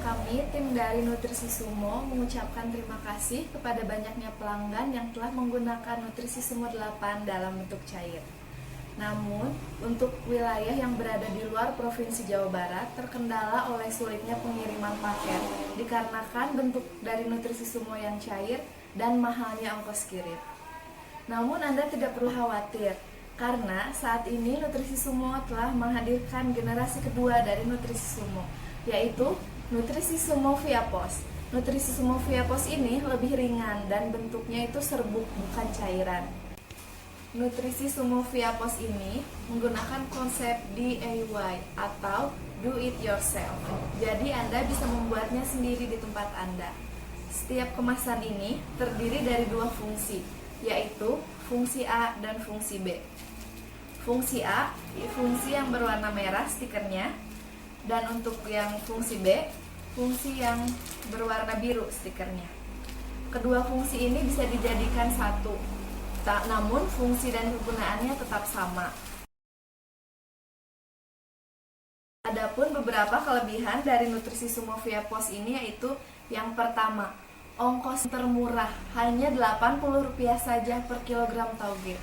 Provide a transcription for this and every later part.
Kami, tim dari Nutrisi Sumo, mengucapkan terima kasih kepada banyaknya pelanggan yang telah menggunakan Nutrisi Sumo 8 dalam bentuk cair. Namun, untuk wilayah yang berada di luar Provinsi Jawa Barat terkendala oleh sulitnya pengiriman paket dikarenakan bentuk dari Nutrisi Sumo yang cair dan mahalnya ongkos kirim. Namun Anda tidak perlu khawatir, karena saat ini Nutrisi Sumo telah menghadirkan generasi kedua dari Nutrisi Sumo, yaitu Nutrisi Sumo Via Pos. Nutrisi Sumo Via Pos ini lebih ringan dan bentuknya itu serbuk, bukan cairan. Nutrisi Sumo Via Pos ini menggunakan konsep DIY atau do it yourself. Jadi Anda bisa membuatnya sendiri di tempat Anda. Setiap kemasan ini terdiri dari dua fungsi, yaitu fungsi A dan fungsi B. Fungsi A, fungsi yang berwarna merah stikernya, dan untuk yang fungsi B, fungsi yang berwarna biru stikernya. Kedua fungsi ini bisa dijadikan satu, namun fungsi dan kegunaannya tetap sama. Adapun beberapa kelebihan dari Nutrisi Sumo Via Pos ini yaitu yang pertama, ongkos termurah hanya Rp80 saja per kilogram tauge.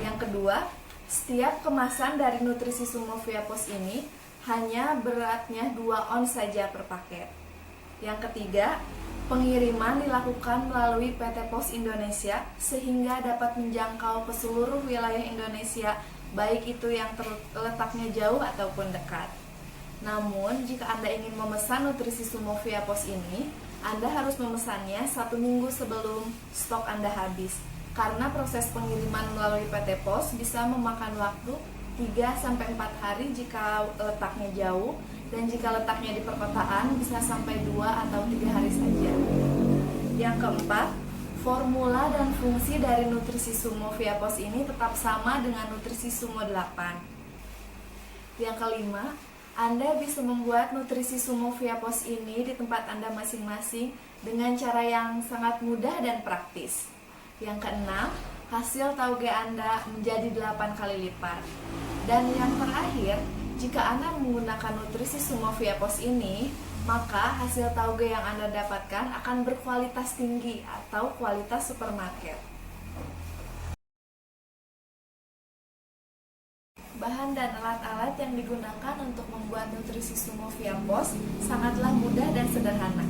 Yang kedua, setiap kemasan dari Nutrisi Sumo Via Pos ini hanya beratnya 2 ons saja per paket. Yang ketiga, pengiriman dilakukan melalui PT Pos Indonesia sehingga dapat menjangkau ke seluruh wilayah Indonesia, baik itu yang terletaknya jauh ataupun dekat. Namun, jika Anda ingin memesan Nutrisi Sumo Via Pos ini, Anda harus memesannya 1 minggu sebelum stok Anda habis, karena proses pengiriman melalui PT Pos bisa memakan waktu 3-4 hari jika letaknya jauh, dan jika letaknya di perkotaan bisa sampai 2 atau 3 hari saja. Yang keempat, formula dan fungsi dari Nutrisi Sumo Via Pos ini tetap sama dengan Nutrisi Sumo 8. Yang kelima, Anda bisa membuat Nutrisi Sumo Via Pos ini di tempat Anda masing-masing dengan cara yang sangat mudah dan praktis. Yang keenam, hasil tauge Anda menjadi 8 kali lipat. Dan yang terakhir, jika Anda menggunakan Nutrisi Sumo Via Pos ini, maka hasil tauge yang Anda dapatkan akan berkualitas tinggi atau kualitas supermarket. Bahan dan alat-alat yang digunakan untuk membuat Nutrisi Sumo Via Pos sangatlah mudah dan sederhana.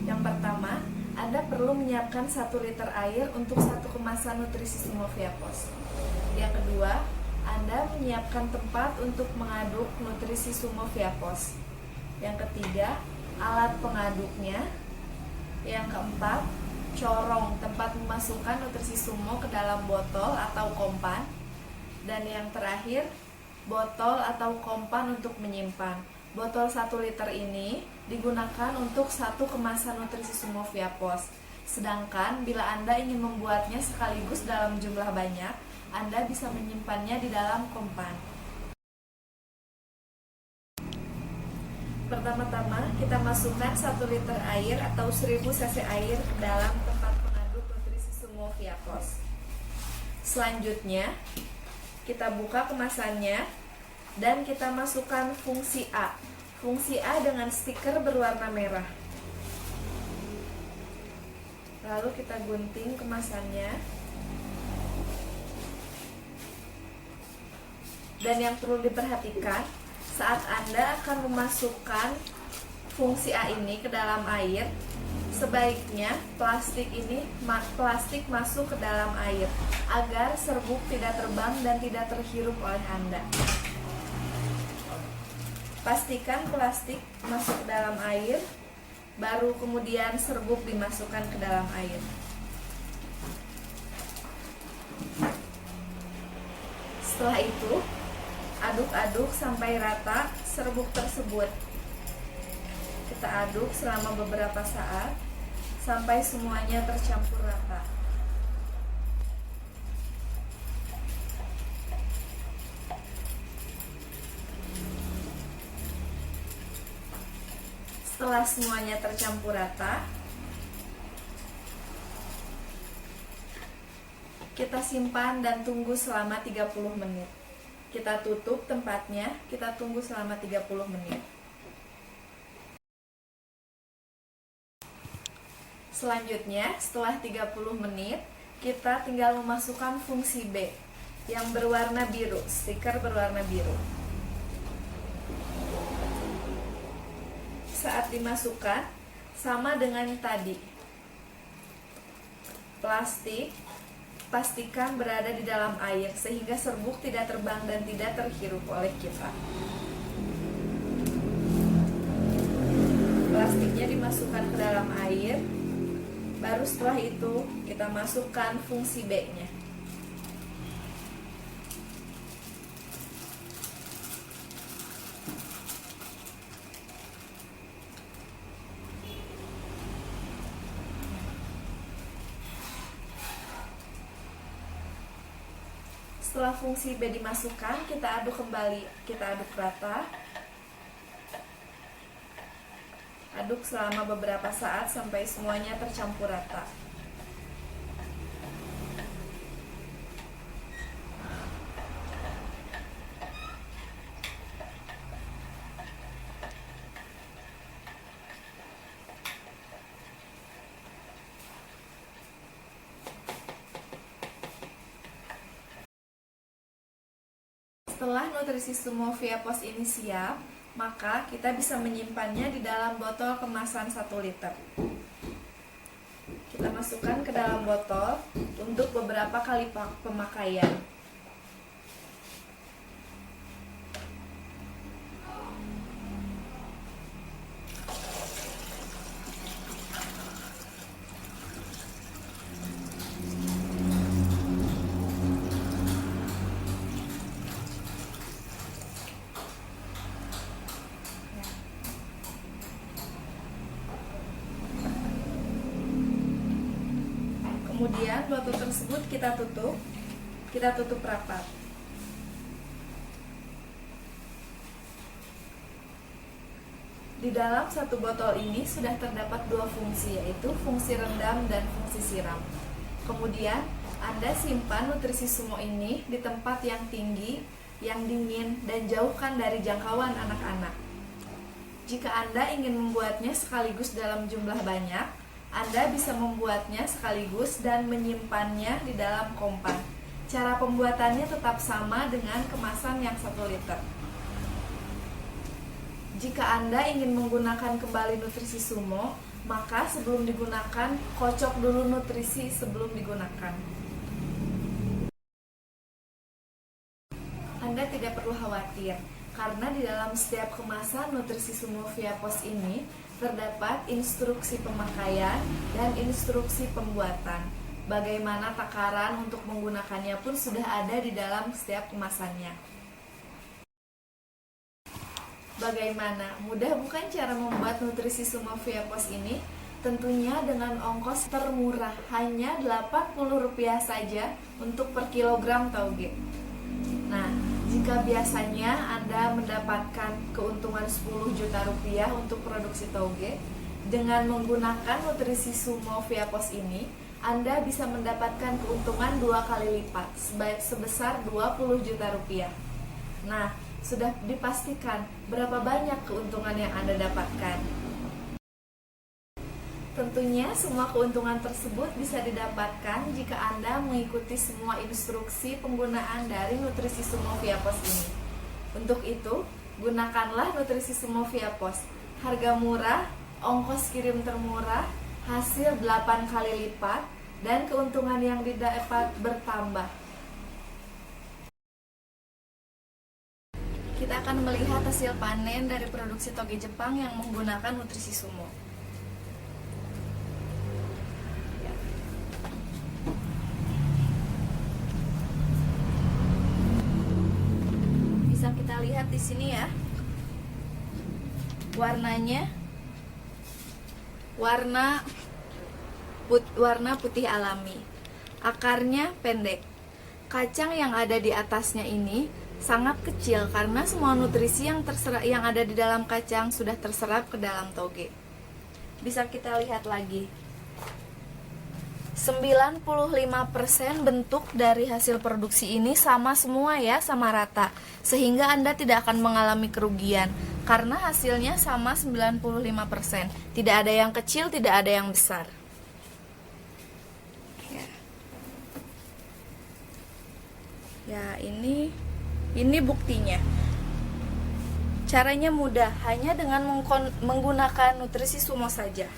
Yang pertama, Anda perlu menyiapkan 1 liter air untuk 1 kemasan Nutrisi Sumo Via Pos. Yang kedua, Anda menyiapkan tempat untuk mengaduk Nutrisi Sumo Via Pos. Yang ketiga, alat pengaduknya. Yang keempat, corong tempat memasukkan Nutrisi Sumo ke dalam botol atau kompan. Dan yang terakhir, botol atau kompan untuk menyimpan. Botol 1 liter ini digunakan untuk 1 kemasan Nutrisi Sumo Via Pos. Sedangkan bila Anda ingin membuatnya sekaligus dalam jumlah banyak, Anda bisa menyimpannya di dalam kompan. Pertama-tama kita masukkan 1 liter air atau 1000 cc air ke dalam tempat pengaduk Nutrisi Sumo Via Pos. Selanjutnya, kita buka kemasannya dan kita masukkan fungsi A. Fungsi A dengan stiker berwarna merah. Lalu kita gunting kemasannya. Dan yang perlu diperhatikan, saat Anda akan memasukkan fungsi A ini ke dalam air, sebaiknya plastik masuk ke dalam air agar serbuk tidak terbang dan tidak terhirup oleh Anda. Pastikan plastik masuk ke dalam air, baru kemudian serbuk dimasukkan ke dalam air. Setelah itu, aduk-aduk sampai rata serbuk tersebut. Kita aduk selama beberapa saat sampai semuanya tercampur rata. Setelah semuanya tercampur rata, kita simpan dan tunggu selama 30 menit. Kita tutup tempatnya, kita tunggu selama 30 menit. Selanjutnya, setelah 30 menit, kita tinggal memasukkan fungsi B yang berwarna biru, stiker berwarna biru. Saat dimasukkan, sama dengan tadi. Plastik pastikan berada di dalam air sehingga serbuk tidak terbang dan tidak terhirup oleh kita. Plastiknya dimasukkan ke dalam air, baru setelah itu kita masukkan fungsi B-nya. Setelah fungsi B dimasukkan, kita aduk kembali, kita aduk rata. Aduk selama beberapa saat sampai semuanya tercampur rata. Setelah nutrisi Sumo Via Pos ini siap, maka kita bisa menyimpannya di dalam botol kemasan 1 liter. Kita masukkan ke dalam botol untuk beberapa kali pemakaian. Kemudian botol tersebut kita tutup rapat. Di dalam satu botol ini sudah terdapat 2 fungsi, yaitu fungsi rendam dan fungsi siram. Kemudian Anda simpan nutrisi Sumo ini di tempat yang tinggi, yang dingin, dan jauhkan dari jangkauan anak-anak. Jika Anda ingin membuatnya sekaligus dalam jumlah banyak, Anda bisa membuatnya sekaligus dan menyimpannya di dalam kompan. Cara pembuatannya tetap sama dengan kemasan yang 1 liter. Jika Anda ingin menggunakan kembali nutrisi Sumo, maka sebelum digunakan, kocok dulu nutrisi sebelum digunakan. Anda tidak perlu khawatir, karena di dalam setiap kemasan nutrisi Sumo Via Pos ini terdapat instruksi pemakaian dan instruksi pembuatan. Bagaimana takaran untuk menggunakannya pun sudah ada di dalam setiap kemasannya. Bagaimana? Mudah bukan cara membuat nutrisi Sumo Via Pos ini? Tentunya dengan ongkos termurah, hanya Rp80 saja untuk per kilogram tauge. Nah, jika biasanya Anda mendapatkan keuntungan 10 juta rupiah untuk produksi tauge, dengan menggunakan nutrisi Sumo Via Pos ini, Anda bisa mendapatkan keuntungan 2 kali lipat, sebesar 20 juta rupiah. Nah, sudah dipastikan berapa banyak keuntungan yang Anda dapatkan. Tentunya semua keuntungan tersebut bisa didapatkan jika Anda mengikuti semua instruksi penggunaan dari nutrisi Sumo Via Pos ini. Untuk itu, gunakanlah nutrisi Sumo Via Pos. Harga murah, ongkos kirim termurah, hasil 8 kali lipat, dan keuntungan yang didapat bertambah. Kita akan melihat hasil panen dari produksi toge Jepang yang menggunakan nutrisi Sumo. Bisa kita lihat di sini ya, warnanya warna putih alami, akarnya pendek. Kacang yang ada di atasnya ini sangat kecil karena semua nutrisi yang ada di dalam kacang sudah terserap ke dalam toge. Bisa kita lihat lagi, 95% bentuk dari hasil produksi ini sama semua ya, sama rata, sehingga Anda tidak akan mengalami kerugian karena hasilnya sama 95%. Tidak ada yang kecil, tidak ada yang besar. Ya, ini buktinya. Caranya mudah, hanya dengan menggunakan nutrisi Sumo saja.